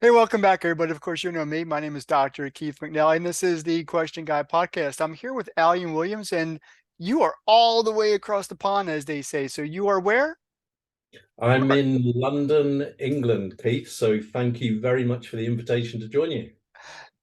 Hey, welcome back, everybody. Of course, you know me. My name is Dr. Keith McNally, and this is the Question Guy podcast. I'm here with Allie and Williams, and you are all the way across the pond, as they say. So you are where? I'm Where? in London, England, Keith. So thank you very much for the invitation to join you.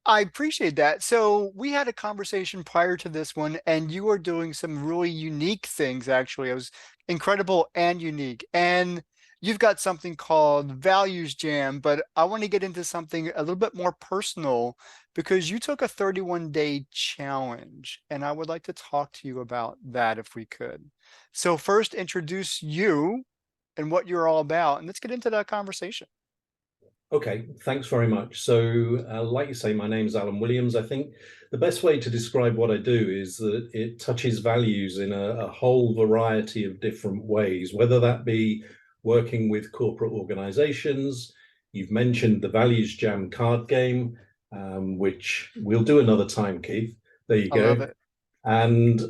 I appreciate that. So we had a conversation prior to this one, and you are doing some really unique things, actually. It was incredible and unique. And you've got something called Values Jam, but I want to get into something a little bit more personal because you took a 31-day challenge, and I would like to talk to you about that if we could. So first, introduce you and what you're all about, and let's get into that conversation. Okay, thanks very much. So, like you say, my name's Alan Williams. I think the best way to describe what I do is that it touches values in a whole variety of different ways, whether that be working with corporate organizations. You've mentioned the Values Jam card game, which we'll do another time, Keith. There you I love go. it. And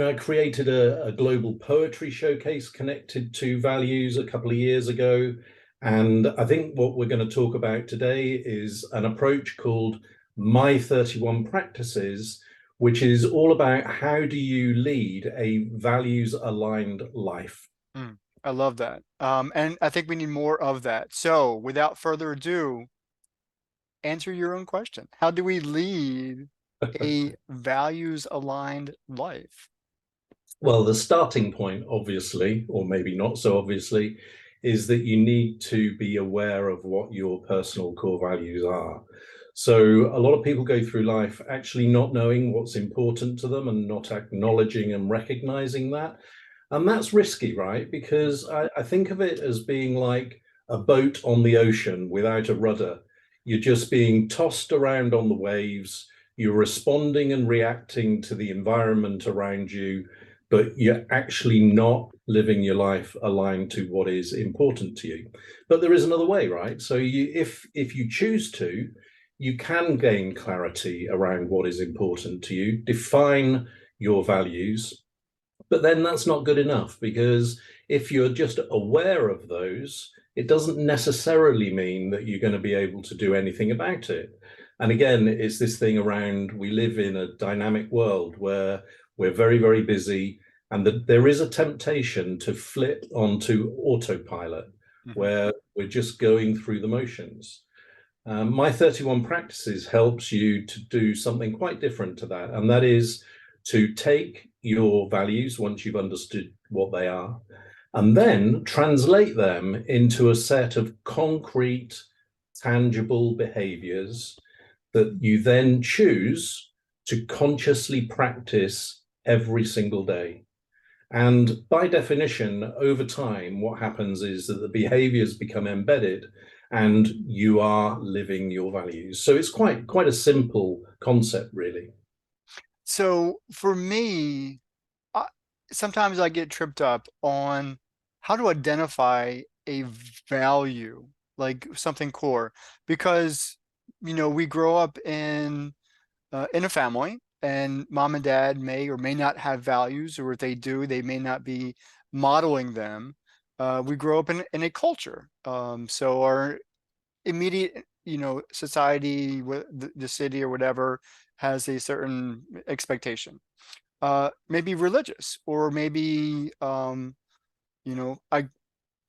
I created a global poetry showcase connected to values a couple of years ago. And I think what we're going to talk about today is an approach called My 31 Practices, which is all about how do you lead a values aligned life. Mm, I love that. And I think we need more of that. So without further ado, answer your own question. How do we lead a values aligned life? Well, the starting point, obviously, or maybe not so obviously, is that you need to be aware of what your personal core values are. So, a lot of people go through life actually not knowing what's important to them and not acknowledging and recognizing that. And that's risky, right? Because I think of it as being like a boat on the ocean without a rudder. You're just being tossed around on the waves. You're responding and reacting to the environment around you, but you're actually not living your life aligned to what is important to you. But there is another way, right? So if you choose to, you can gain clarity around what is important to you, define your values, but then that's not good enough, because if you're just aware of those, it doesn't necessarily mean that you're going to be able to do anything about it. And again, it's this thing around, we live in a dynamic world where we're very, very busy, and that there is a temptation to flip onto autopilot, Mhm. where we're just going through the motions. My 31 Practices helps you to do something quite different to that, and that is to take your values once you've understood what they are, and then translate them into a set of concrete, tangible behaviors that you then choose to consciously practice every single day. And by definition, over time, what happens is that the behaviors become embedded and you are living your values. So it's quite a simple concept, really. So for me, I, sometimes I get tripped up on how to identify a value, like something core, because we grow up in a family, and mom and dad may or may not have values, or if they do, they may not be modeling them. We grow up in a culture, so our immediate, society, the city or whatever, has a certain expectation. Maybe religious, or maybe I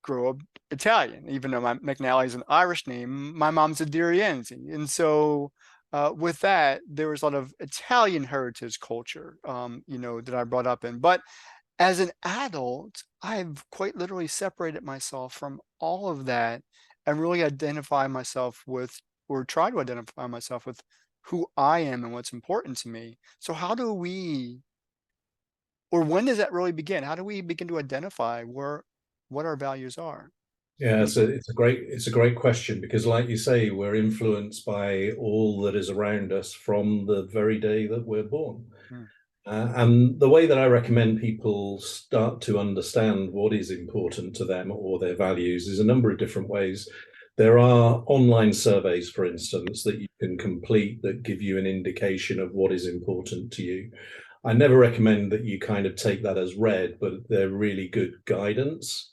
grew up Italian, even though my McNally is an Irish name. My mom's a Diriense, and so with that, there was a lot of Italian heritage culture, that I brought up in. But as an adult, I've quite literally separated myself from all of that and really identify myself with, or try to identify myself with, who I am and what's important to me. So how do we, or when does that really begin? How do we begin to identify what our values are? Yeah, it's a great question, because, like you say, we're influenced by all that is around us from the very day that we're born. Hmm. And the way that I recommend people start to understand what is important to them or their values is a number of different ways. There are online surveys, for instance, that you can complete that give you an indication of what is important to you. I never recommend that you kind of take that as read, but they're really good guidance.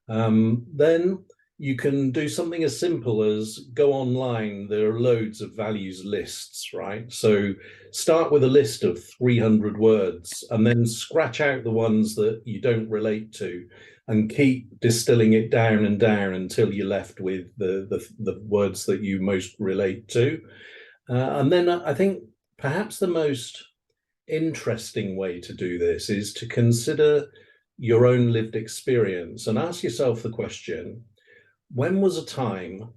Then you can do something as simple as go online. There are loads of values lists, right? So start with a list of 300 words and then scratch out the ones that you don't relate to and keep distilling it down and down until you're left with the words that you most relate to. And then I think perhaps the most interesting way to do this is to consider your own lived experience and ask yourself the question, when was a time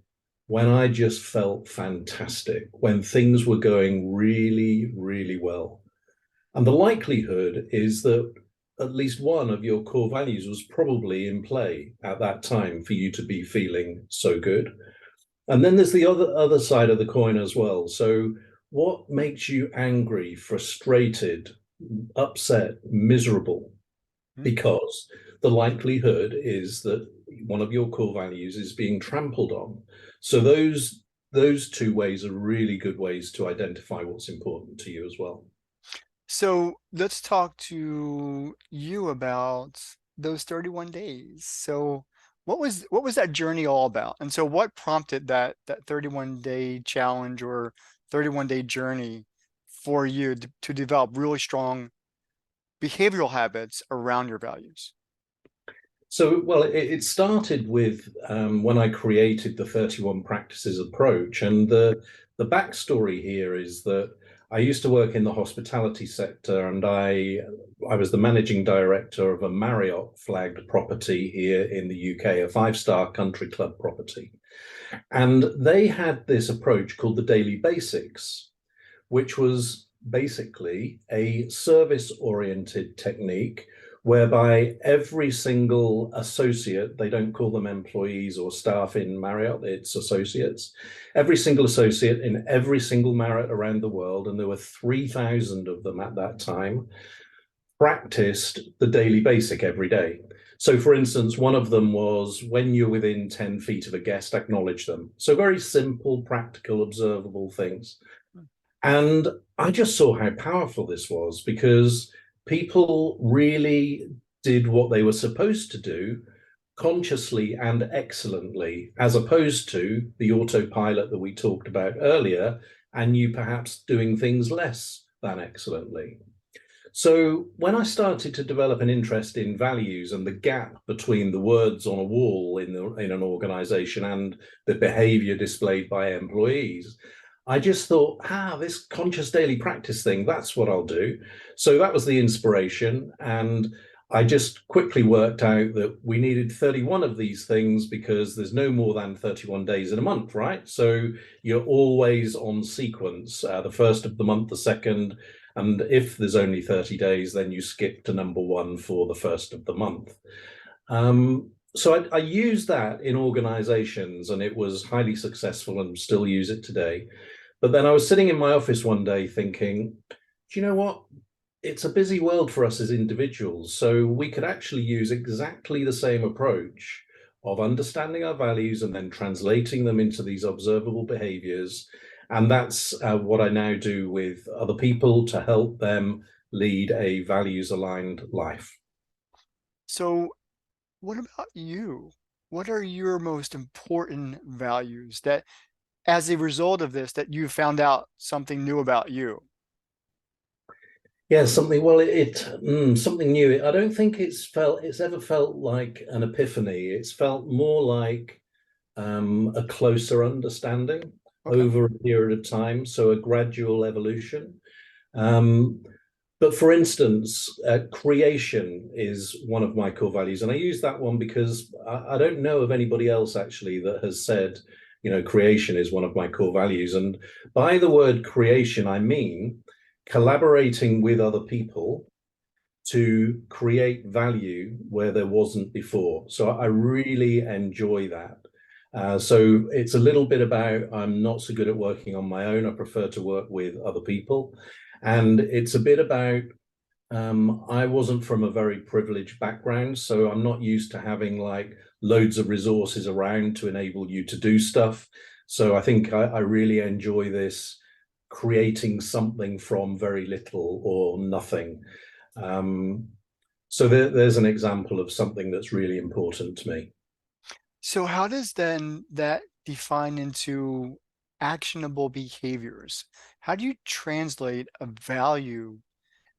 when I just felt fantastic, when things were going really, really well? And the likelihood is that at least one of your core values was probably in play at that time for you to be feeling so good. And then there's the other side of the coin as well. So what makes you angry, frustrated, upset, miserable? Hmm. Because the likelihood is that one of your core values is being trampled on. So those two ways are really good ways to identify what's important to you as well. So let's talk to you about those 31 days. So what was that journey all about? And so what prompted that 31-day challenge or 31-day journey for you to develop really strong behavioral habits around your values? So, well, it started with when I created the 31 practices approach. And the backstory here is that I used to work in the hospitality sector, and I was the managing director of a Marriott flagged property here in the UK, a five-star country club property. And they had this approach called the daily basics, which was basically a service-oriented technique whereby every single associate, they don't call them employees or staff in Marriott, it's associates, every single associate in every single Marriott around the world, and there were 3,000 of them at that time, practiced the daily basic every day. So, for instance, one of them was when you're within 10 feet of a guest, acknowledge them. So, very simple, practical, observable things. And I just saw how powerful this was because people really did what they were supposed to do consciously and excellently, as opposed to the autopilot that we talked about earlier, and you perhaps doing things less than excellently. So when I started to develop an interest in values and the gap between the words on a wall in an organization and the behavior displayed by employees, I just thought, this conscious daily practice thing, that's what I'll do. So that was the inspiration. And I just quickly worked out that we needed 31 of these things because there's no more than 31 days in a month, right? So you're always on sequence, the first of the month, the second, and if there's only 30 days, then you skip to number one for the first of the month. So I used that in organizations and it was highly successful and still use it today. But then I was sitting in my office one day thinking, do you know what? It's a busy world for us as individuals. So we could actually use exactly the same approach of understanding our values and then translating them into these observable behaviors. And that's what I now do with other people to help them lead a values-aligned life. So what about you? What are your most important values that as a result of this that you found out something new about you? Yeah, something. Well, something new. I don't think it's ever felt like an epiphany. It's felt more like a closer understanding Okay. over a period of time, so a gradual evolution. Um, but for instance, creation is one of my core values, and I use that one because I don't know of anybody else actually that has said, creation is one of my core values. And by the word creation, I mean collaborating with other people to create value where there wasn't before. So I really enjoy that. So it's a little bit about I'm not so good at working on my own. I prefer to work with other people. And it's a bit about I wasn't from a very privileged background, so I'm not used to having like loads of resources around to enable you to do stuff. So I think I really enjoy this creating something from very little or nothing. Um, so there's an example of something that's really important to me. So how does then that define into actionable behaviors? How do you translate a value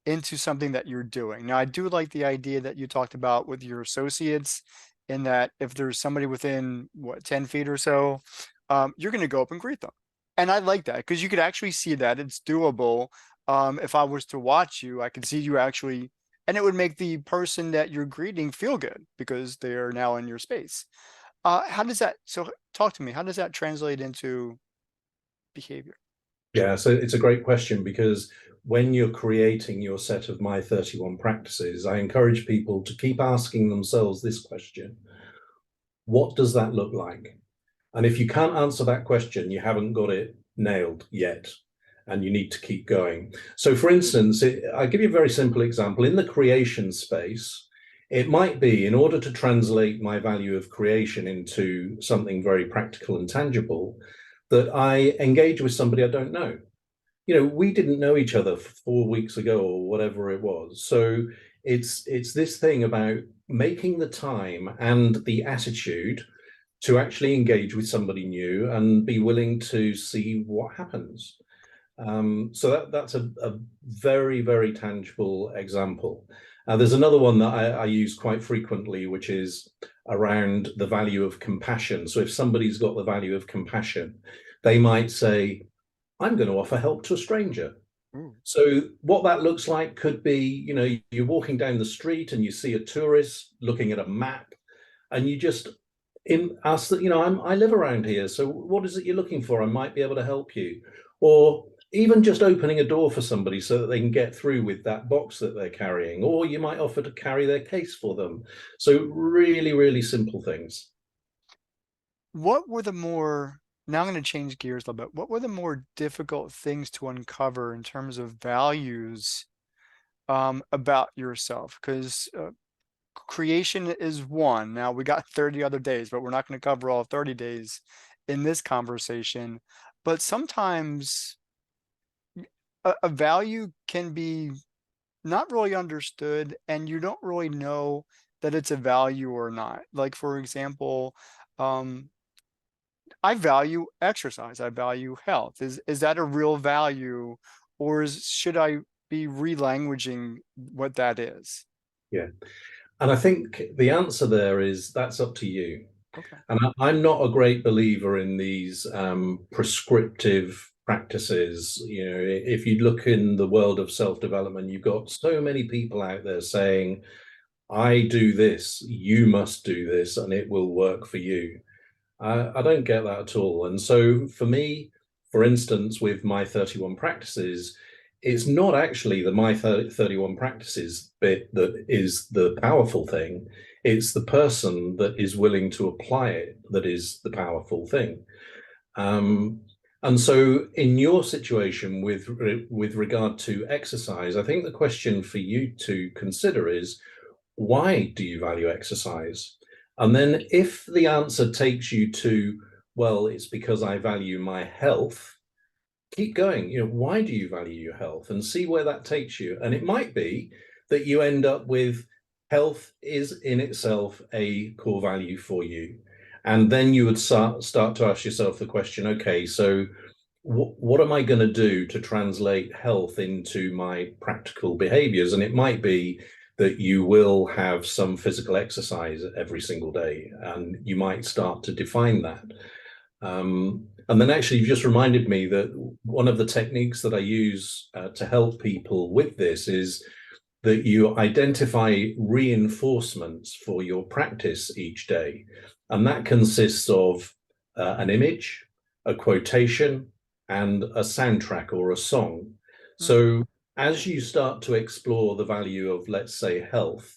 into something that you're doing? Now, I do like the idea that you talked about with your associates, in that if there's somebody within what 10 feet or so, you're going to go up and greet them. And I like that because you could actually see that it's doable. If I was to watch you, I could see you actually, and it would make the person that you're greeting feel good because they are now in your space. How does that, so talk to me, how does that translate into behavior? Yeah, so it's a great question because when you're creating your set of My 31 practices, I encourage people to keep asking themselves this question: what does that look like? And if you can't answer that question, you haven't got it nailed yet, and you need to keep going. So, for instance, I'll give you a very simple example. In the creation space, it might be, in order to translate my value of creation into something very practical and tangible, that I engage with somebody I don't know. We didn't know each other 4 weeks ago or whatever it was. So it's this thing about making the time and the attitude to actually engage with somebody new and be willing to see what happens. So that's a very, very tangible example. There's another one that I use quite frequently, which is around the value of compassion. So if somebody's got the value of compassion, they might say, I'm going to offer help to a stranger. Ooh. So what that looks like could be, you're walking down the street and you see a tourist looking at a map, and you just ask that, I live around here, so what is it you're looking for? I might be able to help you. Or even just opening a door for somebody so that they can get through with that box that they're carrying, or you might offer to carry their case for them. So really, really simple things. What were the more, now I'm going to change gears a little bit. What were the more difficult things to uncover in terms of values about yourself? Because creation is one. Now we got 30 other days, but we're not going to cover all 30 days in this conversation. But sometimes a value can be not really understood, and you don't really know that it's a value or not. Like, for example, um, I value exercise. I value health. Is that a real value, or should I be relanguaging what that is? Yeah. And I think the answer there is that's up to you. Okay. And I'm not a great believer in these prescriptive practices. If you look in the world of self-development, you've got so many people out there saying, I do this, you must do this, and it will work for you. I don't get that at all. And so for me, for instance, with my 31 practices, it's not actually the my 31 practices bit that is the powerful thing. It's the person that is willing to apply it that is the powerful thing. Um, and so in your situation with regard to exercise, I think the question for you to consider is, why do you value exercise? And then if the answer takes you to, well, it's because I value my health, keep going. Why do you value your health? And see where that takes you. And it might be that you end up with health is in itself a core value for you. And then you would start to ask yourself the question, okay, so what am I going to do to translate health into my practical behaviors? And it might be that you will have some physical exercise every single day, and you might start to define that. And then actually, you just reminded me that one of the techniques that I use to help people with this is that you identify reinforcements for your practice each day. And that consists of an image, a quotation, and a soundtrack or a song. Hmm. So as you start to explore the value of, let's say, health,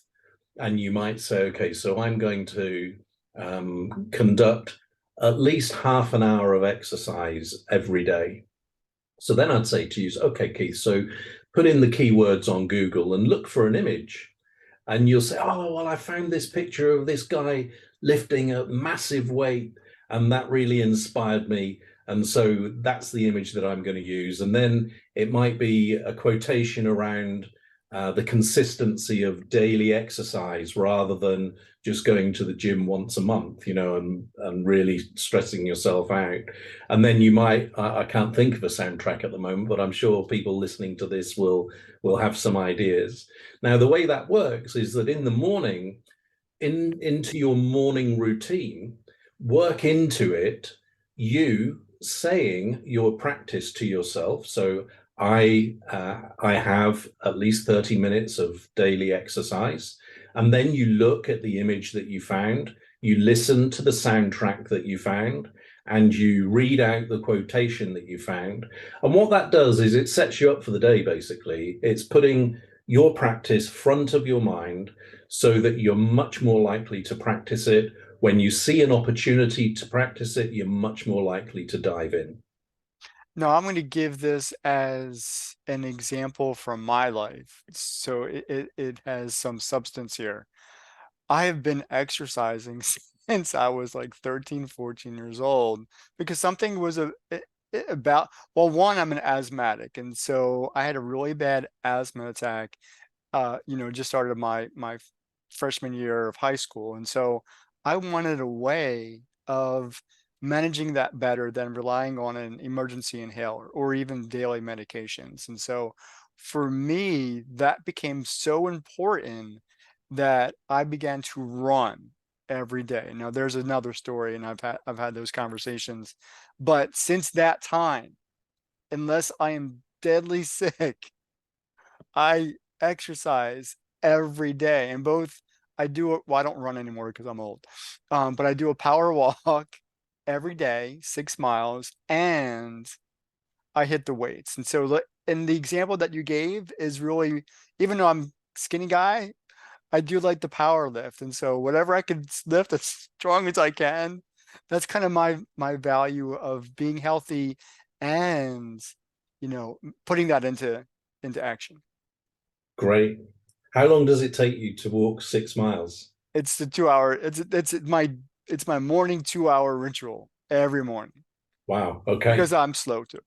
and you might say, okay, so I'm going to conduct at least half an hour of exercise every day. So then I'd say to you, okay, Keith, so put in the keywords on Google and look for an image. And you'll say, oh, well, I found this picture of this guy lifting a massive weight, and that really inspired me. And so that's the image that I'm going to use. And then it might be a quotation around the consistency of daily exercise rather than just going to the gym once a month, and really stressing yourself out. And then you might, I can't think of a soundtrack at the moment, but I'm sure people listening to this will have some ideas. Now, the way that works is that in the morning, into your morning routine, work into it, you saying your practice to yourself. So I have at least 30 minutes of daily exercise. And then you look at the image that you found, you listen to the soundtrack that you found, and you read out the quotation that you found. And what that does is it sets you up for the day, basically. It's putting your practice front of your mind so that you're much more likely to practice it. When you see an opportunity to practice it, you're much more likely to dive in. Now, I'm going to give this as an example from my life. So it has some substance here. I have been exercising since I was like 13, 14 years old because something was about, well, one, I'm an asthmatic. And so I had a really bad asthma attack, just started my freshman year of high school. And so I wanted a way of managing that better than relying on an emergency inhaler or even daily medications. And so for me, that became so important that I began to run every day. Now there's another story, and I've had those conversations. But since that time, unless I am deadly sick, I exercise every day. And both I do it, well, I don't run anymore because I'm old. But I do a power walk every day, 6 miles, and I hit the weights. And so and the example that you gave is really, even though I'm skinny guy, I do like the power lift. And so whatever I can lift as strong as I can, that's kind of my value of being healthy and, putting that into action. Great. How long does it take you to walk 6 miles? It's the 2 hour, it's my morning 2 hour ritual every morning Wow. Okay. because I'm slow too.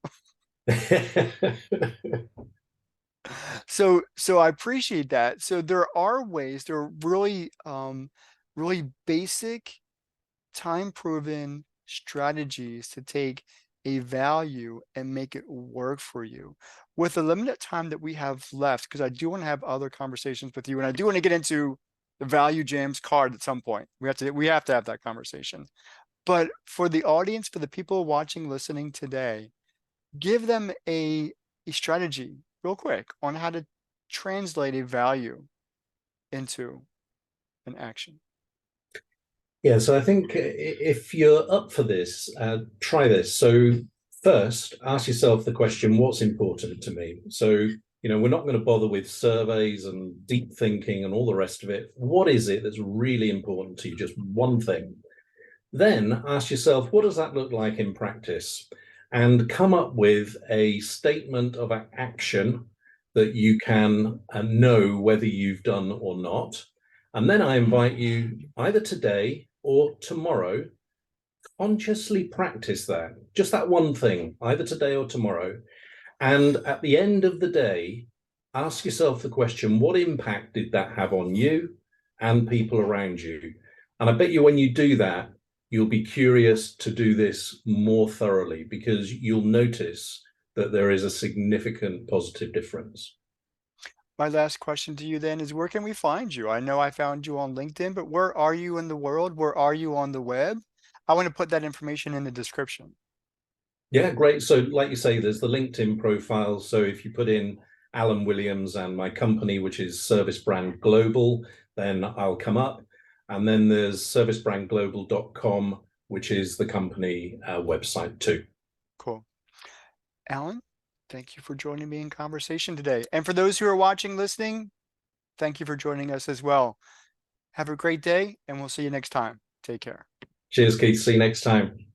So I appreciate that. So there are ways, there are really basic, time-proven strategies to take a value and make it work for you. With the limited time that we have left, because I do want to have other conversations with you, and I do want to get into the Value Jams card at some point. We have to have that conversation. But for the audience, for the people watching, listening today, give them a strategy real quick on how to translate a value into an action. Yeah, so I think if you're up for this, try this. So first, ask yourself the question, what's important to me? So, we're not going to bother with surveys and deep thinking and all the rest of it. What is it that's really important to you? Just one thing. Then ask yourself, what does that look like in practice? And come up with a statement of action that you can know whether you've done or not. And then I invite you either today or tomorrow, consciously practice that, just that one thing, either today or tomorrow. And at the end of the day, ask yourself the question, what impact did that have on you and people around you? And I bet you when you do that, you'll be curious to do this more thoroughly because you'll notice that there is a significant positive difference. My last question to you then is, where can we find you? I know I found you on LinkedIn, but where are you in the world? Where are you on the web? I want to put that information in the description. Yeah, great. So like you say, there's the LinkedIn profile. So if you put in Alan Williams and my company, which is Service Brand Global, then I'll come up. And then there's servicebrandglobal.com, which is the company website too. Cool. Alan, thank you for joining me in conversation today. And for those who are watching, listening, thank you for joining us as well. Have a great day, and we'll see you next time. Take care. Cheers, Keith. See you next time.